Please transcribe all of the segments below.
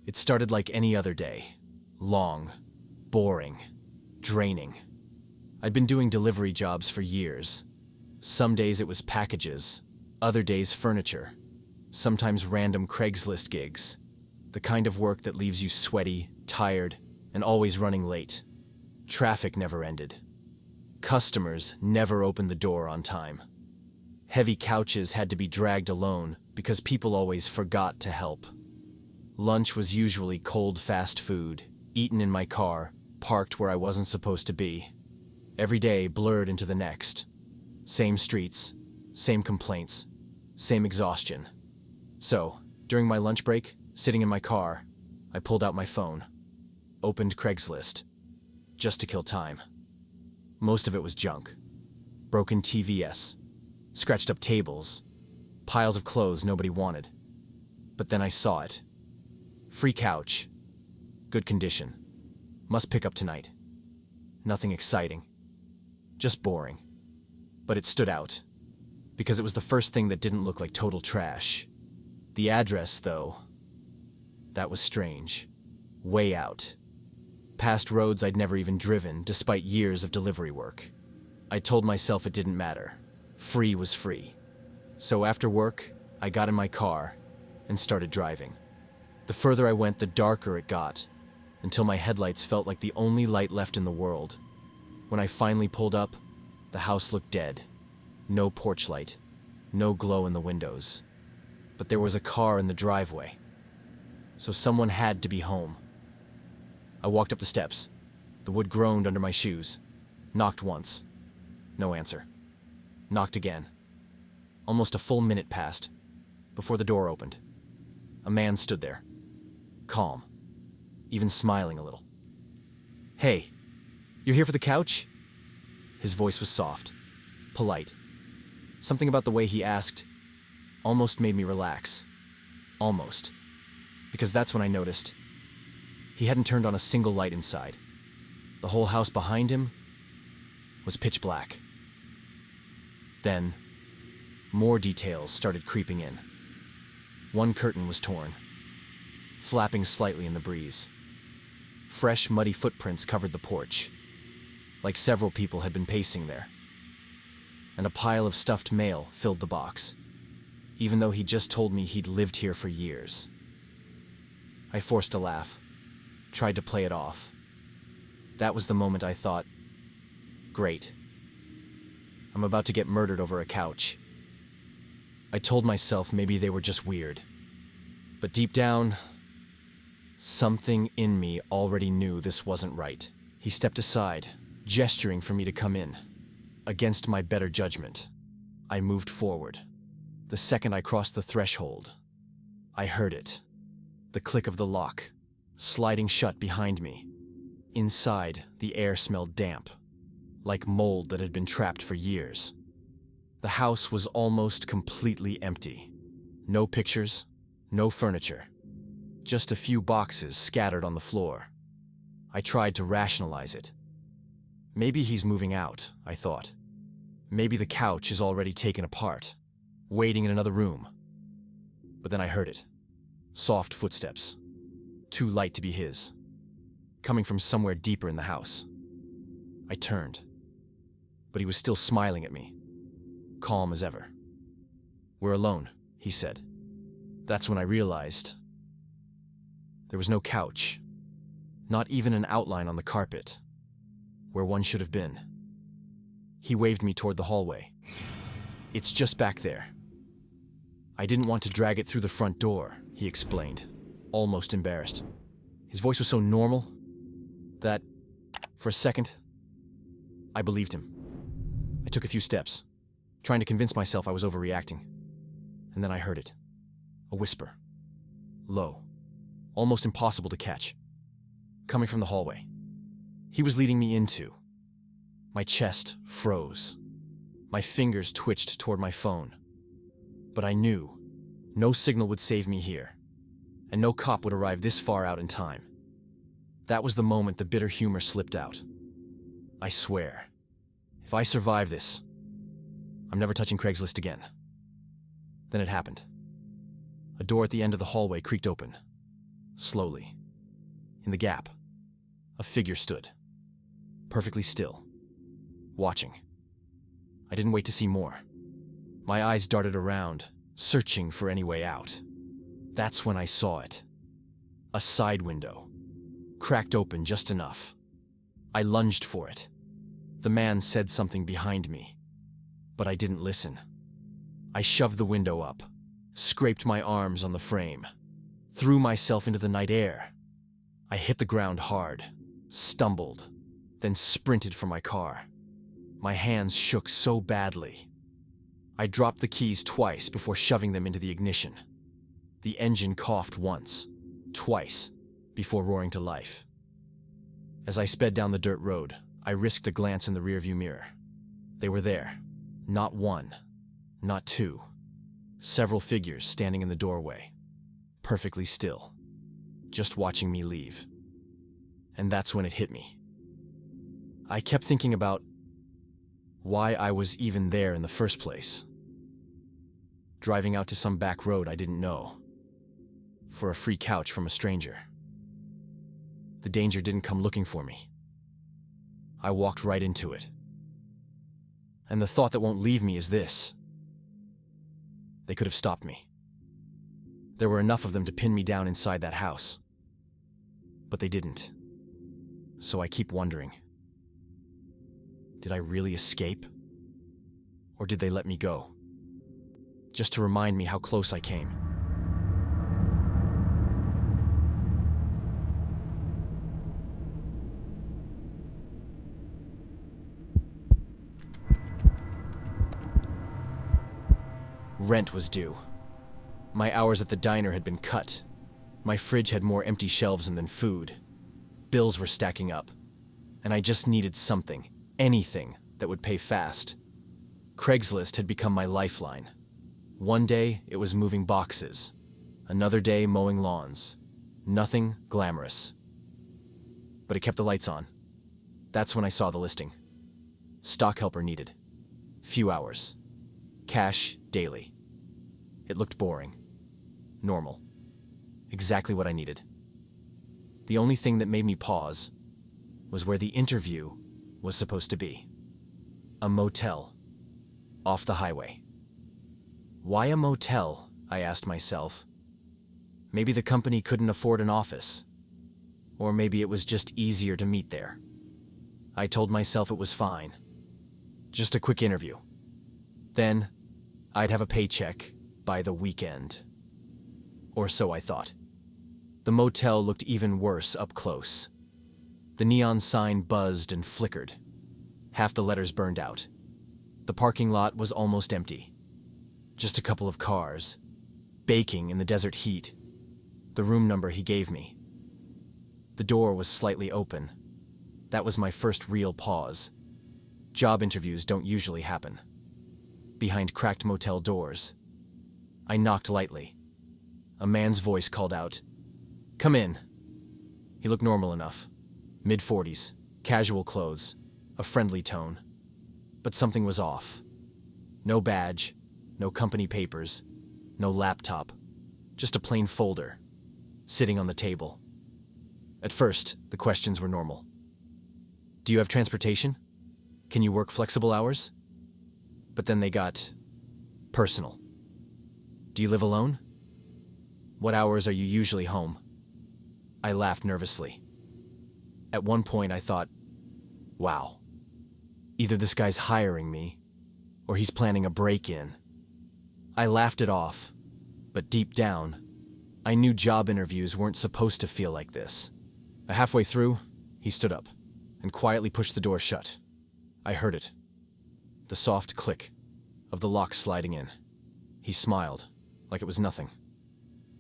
It started like any other day. Long, boring, draining. I'd been doing delivery jobs for years. Some days it was packages, other days furniture, sometimes random Craigslist gigs. The kind of work that leaves you sweaty, tired, and always running late. Traffic never ended. Customers never opened the door on time. Heavy couches had to be dragged alone because people always forgot to help. Lunch was usually cold fast food, eaten in my car, parked where I wasn't supposed to be. Every day blurred into the next. Same streets, same complaints, same exhaustion. So, during my lunch break, sitting in my car, I pulled out my phone, opened Craigslist, just to kill time. Most of it was junk. Broken TVs, scratched up tables, piles of clothes nobody wanted. But then I saw it. Free couch. Good condition. Must pick up tonight. Nothing exciting. Just boring. But it stood out, because it was the first thing that didn't look like total trash. The address, though, that was strange. Way out. Past roads I'd never even driven, despite years of delivery work. I told myself it didn't matter. Free was free. So after work, I got in my car and started driving. The further I went, the darker it got, until my headlights felt like the only light left in the world. When I finally pulled up, the house looked dead. No porch light, no glow in the windows. But there was a car in the driveway. So someone had to be home. I walked up the steps. The wood groaned under my shoes. Knocked once. No answer. Knocked again. Almost a full minute passed before the door opened. A man stood there. Calm. Even smiling a little. "Hey, you're here for the couch?" His voice was soft. Polite. Something about the way he asked almost made me relax. Almost. Because that's when I noticed he hadn't turned on a single light inside. The whole house behind him was pitch black. Then, more details started creeping in. One curtain was torn, flapping slightly in the breeze. Fresh, muddy footprints covered the porch, like several people had been pacing there. And a pile of stuffed mail filled the box, even though he just told me he'd lived here for years. I forced a laugh, tried to play it off. That was the moment I thought, great. I'm about to get murdered over a couch. I told myself maybe they were just weird. But deep down, something in me already knew this wasn't right. He stepped aside, gesturing for me to come in. Against my better judgment, I moved forward. The second I crossed the threshold, I heard it. The click of the lock, sliding shut behind me. Inside, the air smelled damp, like mold that had been trapped for years. The house was almost completely empty. No pictures, no furniture. Just a few boxes scattered on the floor. I tried to rationalize it. Maybe he's moving out, I thought. Maybe the couch is already taken apart, waiting in another room. But then I heard it. Soft footsteps. Too light to be his. Coming from somewhere deeper in the house. I turned. But he was still smiling at me. Calm as ever. "We're alone," he said. That's when I realized there was no couch. Not even an outline on the carpet, where one should have been. He waved me toward the hallway. "It's just back there." "I didn't want to drag it through the front door," he explained, almost embarrassed. His voice was so normal that, for a second, I believed him. I took a few steps, trying to convince myself I was overreacting. And then I heard it. A whisper. Low. Almost impossible to catch. Coming from the hallway. He was leading me into. My chest froze. My fingers twitched toward my phone. But I knew no signal would save me here, and no cop would arrive this far out in time. That was the moment the bitter humor slipped out. I swear, if I survive this, I'm never touching Craigslist again. Then it happened. A door at the end of the hallway creaked open. Slowly. In the gap, a figure stood, perfectly still, watching. I didn't wait to see more. My eyes darted around, searching for any way out. That's when I saw it. A side window, cracked open just enough. I lunged for it. The man said something behind me, but I didn't listen. I shoved the window up, scraped my arms on the frame, threw myself into the night air. I hit the ground hard, stumbled, then sprinted for my car. My hands shook so badly. I dropped the keys twice before shoving them into the ignition. The engine coughed once, twice, before roaring to life. As I sped down the dirt road, I risked a glance in the rearview mirror. They were there. Not one, not two. Several figures standing in the doorway, perfectly still, just watching me leave. And that's when it hit me. I kept thinking about why I was even there in the first place. Driving out to some back road I didn't know, for a free couch from a stranger. The danger didn't come looking for me. I walked right into it. And the thought that won't leave me is this. They could have stopped me. There were enough of them to pin me down inside that house. But they didn't. So I keep wondering. Did I really escape? Or did they let me go? Just to remind me how close I came. Rent was due. My hours at the diner had been cut. My fridge had more empty shelves than food. Bills were stacking up. And I just needed something, anything, that would pay fast. Craigslist had become my lifeline. One day, it was moving boxes. Another day, mowing lawns. Nothing glamorous. But it kept the lights on. That's when I saw the listing. Stock helper needed. Few hours. Cash daily. It looked boring. Normal. Exactly what I needed. The only thing that made me pause was where the interview was supposed to be. A motel. Off the highway. Why a motel? I asked myself. Maybe the company couldn't afford an office. Or maybe it was just easier to meet there. I told myself it was fine. Just a quick interview. Then, I'd have a paycheck by the weekend. Or so I thought. The motel looked even worse up close. The neon sign buzzed and flickered. Half the letters burned out. The parking lot was almost empty. Just a couple of cars, baking in the desert heat. The room number he gave me. The door was slightly open. That was my first real pause. Job interviews don't usually happen. Behind cracked motel doors. I knocked lightly. A man's voice called out, "Come in." He looked normal enough. Mid-40s, casual clothes, a friendly tone. But something was off. No badge, no company papers, no laptop. Just a plain folder, sitting on the table. At first, the questions were normal. Do you have transportation? Can you work flexible hours? But then they got personal. Do you live alone? What hours are you usually home? I laughed nervously. At one point I thought, wow. Either this guy's hiring me, or he's planning a break-in. I laughed it off, but deep down, I knew job interviews weren't supposed to feel like this. Halfway through, he stood up and quietly pushed the door shut. I heard it. The soft click of the lock sliding in. He smiled, like it was nothing.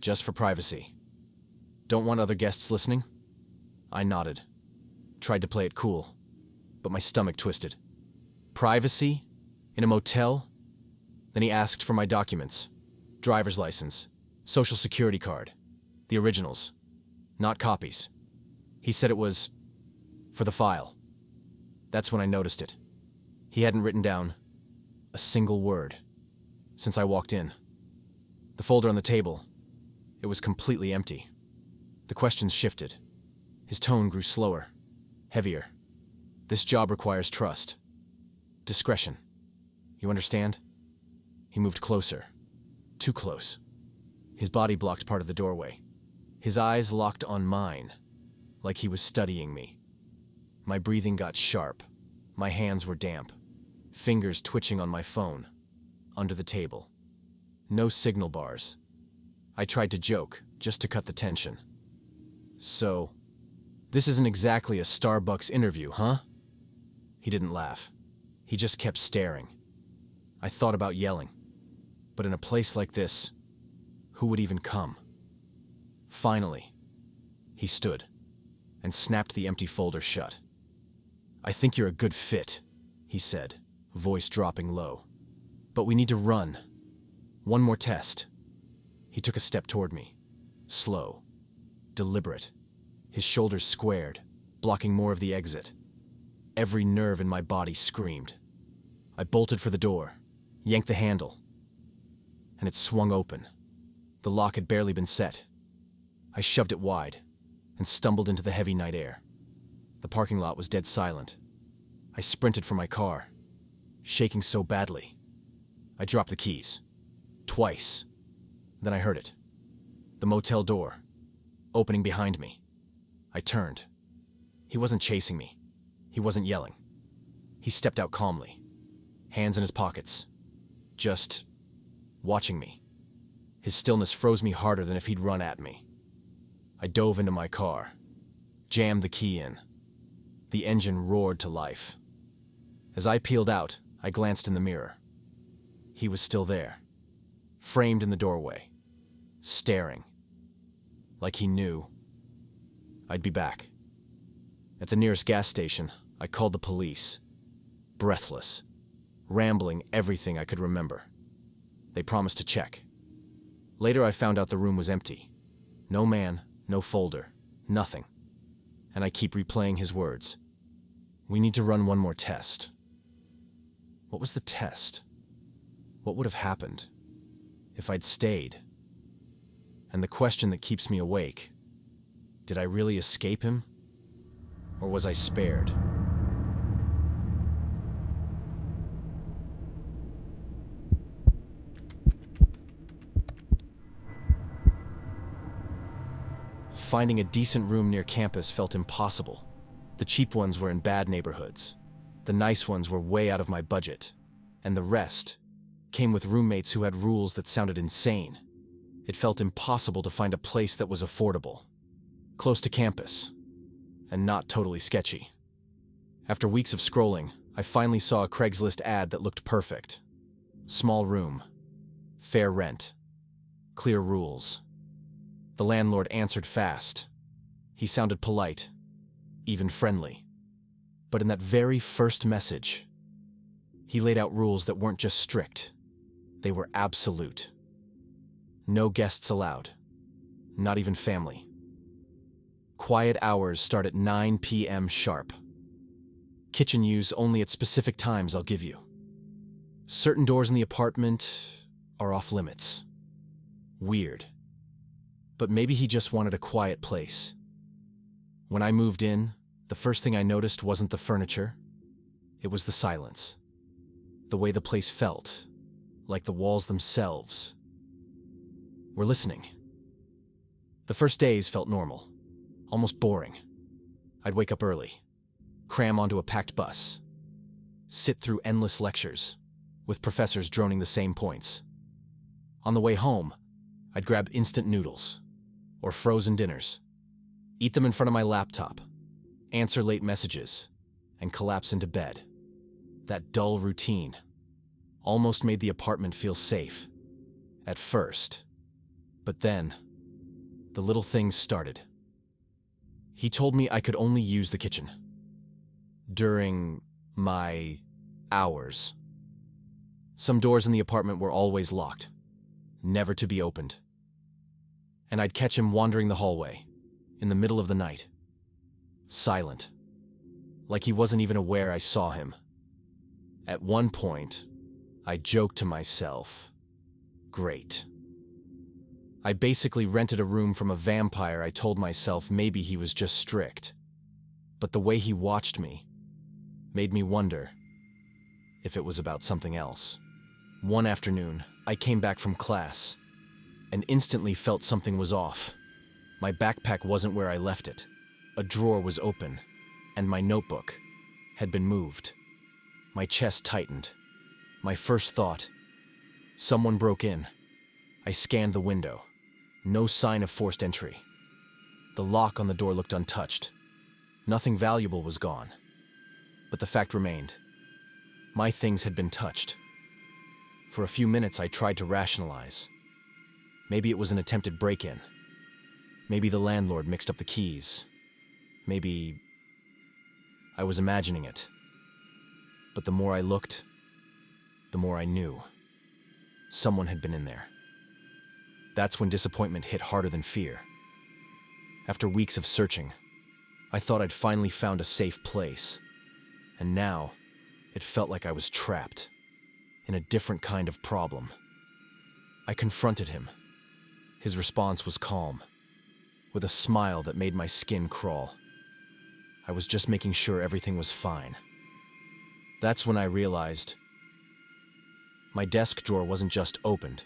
Just for privacy. Don't want other guests listening? I nodded. Tried to play it cool, but my stomach twisted. Privacy? In a motel? Then he asked for my documents. Driver's license, social security card. The originals, not copies. He said it was for the file. That's when I noticed it. He hadn't written down a single word since I walked in. The folder on the table, it was completely empty. The questions shifted. His tone grew slower, heavier. This job requires trust. Discretion. You understand? He moved closer. Too close. His body blocked part of the doorway. His eyes locked on mine, like he was studying me. My breathing got sharp. My hands were damp. Fingers twitching on my phone. Under the table. No signal bars. I tried to joke, just to cut the tension. So, this isn't exactly a Starbucks interview, huh? He didn't laugh. He just kept staring. I thought about yelling. But in a place like this, who would even come? Finally, he stood and snapped the empty folder shut. "I think you're a good fit," he said, voice dropping low. "But we need to run. One more test." He took a step toward me. Slow. Deliberate. His shoulders squared, blocking more of the exit. Every nerve in my body screamed. I bolted for the door, yanked the handle, and it swung open. The lock had barely been set. I shoved it wide and stumbled into the heavy night air. The parking lot was dead silent. I sprinted for my car, shaking so badly. I dropped the keys. Twice. Then I heard it. The motel door, opening behind me. I turned. He wasn't chasing me. He wasn't yelling. He stepped out calmly, hands in his pockets, just watching me. His stillness froze me harder than if he'd run at me. I dove into my car, jammed the key in. The engine roared to life. As I peeled out, I glanced in the mirror. He was still there, framed in the doorway, staring, like he knew I'd be back. At the nearest gas station, I called the police, breathless, rambling everything I could remember. They promised to check. Later, I found out the room was empty. No man, no folder, nothing. And I keep replaying his words. "We need to run one more test." What was the test? What would have happened if I'd stayed? And the question that keeps me awake, did I really escape him? Or was I spared? Finding a decent room near campus felt impossible. The cheap ones were in bad neighborhoods. The nice ones were way out of my budget. And the rest came with roommates who had rules that sounded insane. It felt impossible to find a place that was affordable, close to campus, and not totally sketchy. After weeks of scrolling, I finally saw a Craigslist ad that looked perfect. Small room, fair rent, clear rules. The landlord answered fast. He sounded polite, even friendly. But in that very first message, he laid out rules that weren't just strict, they were absolute. No guests allowed, not even family. Quiet hours start at 9 p.m. sharp. Kitchen use only at specific times, I'll give you. Certain doors in the apartment are off limits. Weird. But maybe he just wanted a quiet place. When I moved in, the first thing I noticed wasn't the furniture. It was the silence. The way the place felt, like the walls themselves were listening. The first days felt normal, almost boring. I'd wake up early, cram onto a packed bus, sit through endless lectures, with professors droning the same points. On the way home, I'd grab instant noodles or frozen dinners, eat them in front of my laptop, answer late messages, and collapse into bed. That dull routine almost made the apartment feel safe, at first. But then, the little things started. He told me I could only use the kitchen during my hours. Some doors in the apartment were always locked, never to be opened. And I'd catch him wandering the hallway, in the middle of the night, silent, like he wasn't even aware I saw him. At one point, I joked to myself, great. I basically rented a room from a vampire. I told myself maybe he was just strict. But the way he watched me made me wonder if it was about something else. One afternoon, I came back from class and instantly felt something was off. My backpack wasn't where I left it. A drawer was open, and my notebook had been moved. My chest tightened. My first thought, someone broke in. I scanned the window. No sign of forced entry. The lock on the door looked untouched. Nothing valuable was gone. But the fact remained. My things had been touched. For a few minutes, I tried to rationalize. Maybe it was an attempted break-in. Maybe the landlord mixed up the keys. Maybe I was imagining it. But the more I looked, the more I knew. Someone had been in there. That's when disappointment hit harder than fear. After weeks of searching, I thought I'd finally found a safe place. And now, it felt like I was trapped in a different kind of problem. I confronted him. His response was calm, with a smile that made my skin crawl. I was just making sure everything was fine. That's when I realized my desk drawer wasn't just opened.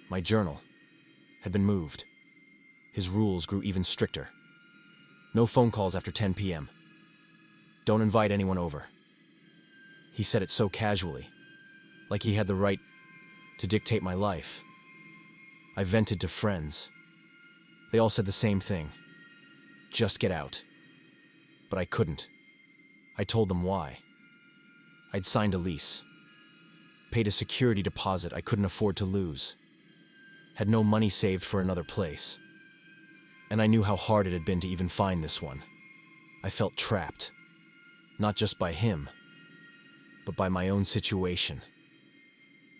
My journal had been moved. His rules grew even stricter. No phone calls after 10 p.m. Don't invite anyone over. He said it so casually, like he had the right to dictate my life. I vented to friends. They all said the same thing. Just get out. But I couldn't. I told them why. I'd signed a lease. Paid a security deposit I couldn't afford to lose. Had no money saved for another place. And I knew how hard it had been to even find this one. I felt trapped. Not just by him, but by my own situation.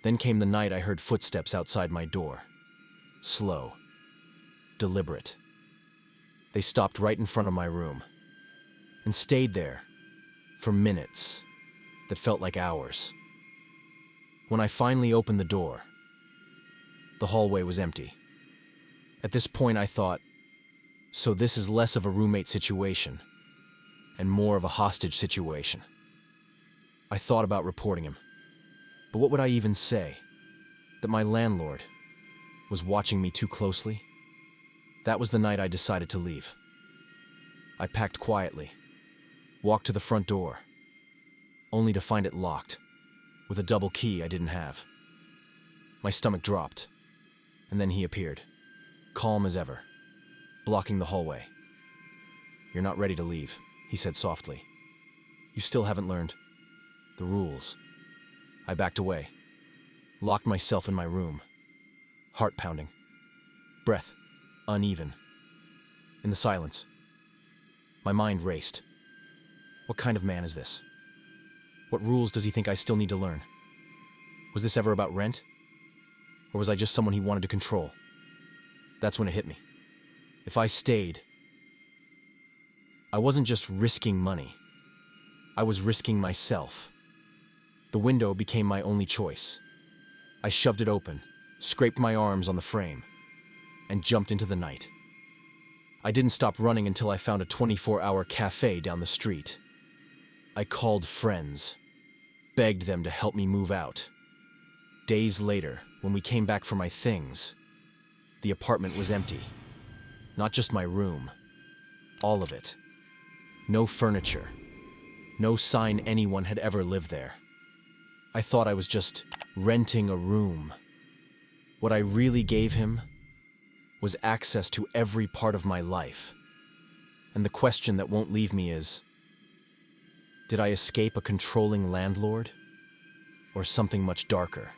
Then came the night I heard footsteps outside my door. Slow. Deliberate. They stopped right in front of my room. And stayed there for minutes that felt like hours. When I finally opened the door, the hallway was empty. At this point I thought, so this is less of a roommate situation and more of a hostage situation. I thought about reporting him. But what would I even say? That my landlord was watching me too closely? That was the night I decided to leave. I packed quietly, walked to the front door, only to find it locked, with a double key I didn't have. My stomach dropped, and then he appeared, calm as ever, blocking the hallway. "You're not ready to leave," he said softly. "You still haven't learned the rules." I backed away, locked myself in my room, heart pounding, breath uneven. In the silence, my mind raced. What kind of man is this? What rules does he think I still need to learn? Was this ever about rent? Or was I just someone he wanted to control? That's when it hit me. If I stayed, I wasn't just risking money. I was risking myself. The window became my only choice. I shoved it open, scraped my arms on the frame, and jumped into the night. I didn't stop running until I found a 24-hour cafe down the street. I called friends, begged them to help me move out. Days later, when we came back for my things, the apartment was empty. Not just my room, all of it. No furniture, no sign anyone had ever lived there. I thought I was just renting a room. What I really gave him was access to every part of my life. And the question that won't leave me is, did I escape a controlling landlord, or something much darker?